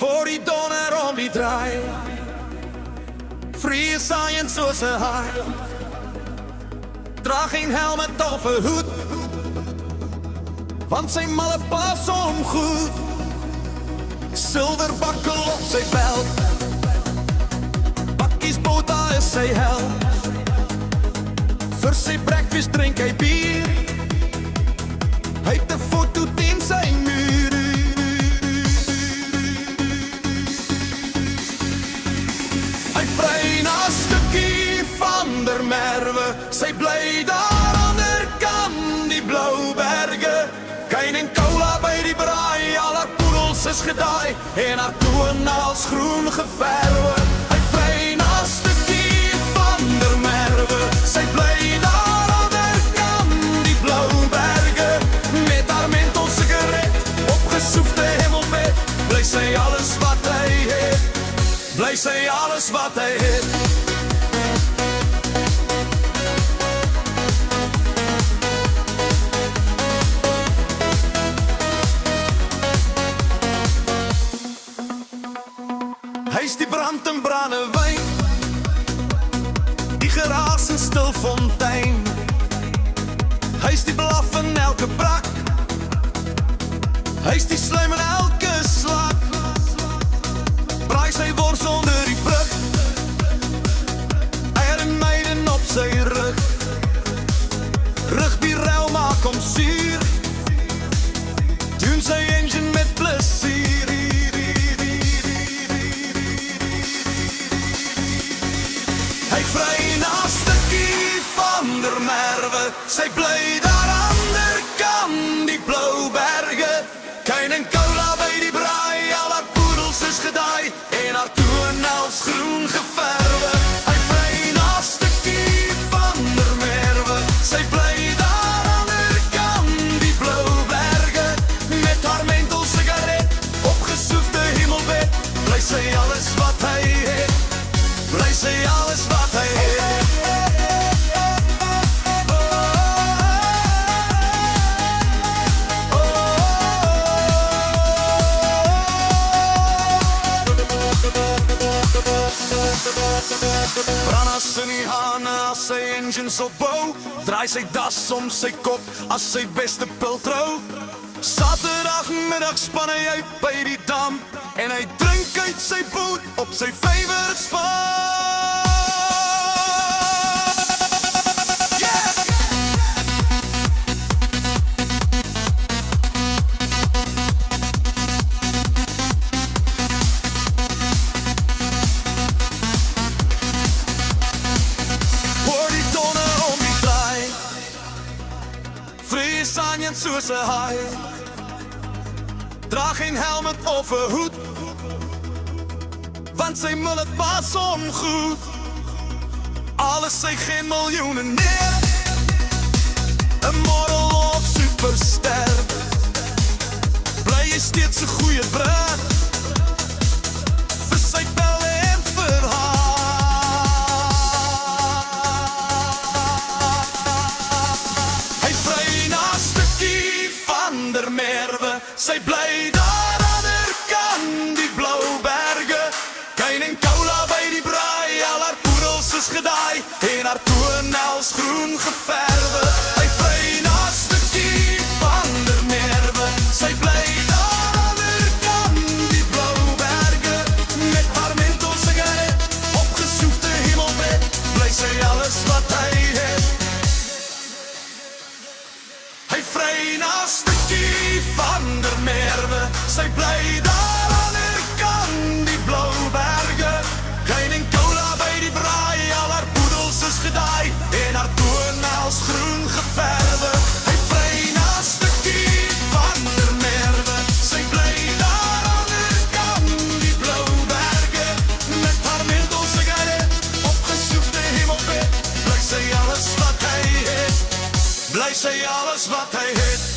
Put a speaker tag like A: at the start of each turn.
A: Hoor die donder om die draai, vries saaien soos 'n haai. Dra geen helmet of 'n hoed, want sy malle pas hom goed. Silverbakkel op sy bel, bakkies bota is sy hel. Vir sy breakfast drink hy bier, hy het 'n foto teen sy muur. Hy vry na 'n stukkie van der Merwe, sy bly daar aan der kant die blou berge. Kyn en cola by die braai, al haar poedels is gedaai en haar toenails groen geverwe. Hy vry na 'n stukkie van der Merwe, sy bly daar aan der kant die blou berge. Met haar menthol sigaret op gesoefde hemelbed, bly sy alles wat hy het, bly sy alles wat hy het. Hy's die brand en brandewyn, die geraas en Stilfontein. Hy's die blaf in elke brak, hy's die slijm in elke slak. Braai sy wors onder die brug, eier en meiden op sy rug. Rugby ruil maak hom suur, doen sy engine met plesier. Hy vry na 'n stukkie van der Merwe, sy bly daar aan der kant die blou berge. Kyn en cola by die braai, al haar poedels is gedaai en haar toenails groen geverwe. Hy vry na 'n stukkie van der Merwe, sy bly daar aan der kant die blou berge. Met haar menthol sigaret op gesoefde hemelbed, bly sy alles wat hy het, bly sy alles wat hy het. Brand as in die hane as sy engines opbou, draai sy das om sy kop as sy beste pil trou. Saterdagmiddag span hy uit by die dam en hy drink uit sy boot op sy favourite span. Saaien soos 'n haai, dra geen helmet of 'n hoed, want sy mullet pas hom goed. Alles sy geen miljoene neer, 'n model of superster, bly jy steeds 'n goeie brug vir sy pelle en vir haar. Der Merwe, sy bly daar aan der kant die blou berge. Kyn en cola by die braai, al haar poedels is gedaai en haar toenails groen geverwe. Hy vry na 'n stukkie van der Merwe, sy bly daar aan der kant die blou berge. Met haar menthol sigaret op gesoefde hemelbed, bly sy alles wat hy het, hy vry na 'n stukkie van der Merwe, sy bly daar aan der kant die blou berge. Kyn en cola by die braai, al haar poedels is gedaai en haar toenails groen geverwe. Hy vry na 'n stukkie van der Merwe, sy bly daar aan der kant die blou berge. Met haar menthol sigaret op gesoefde hemelbed, bly sy alles wat hy het, bly sy alles wat hy het.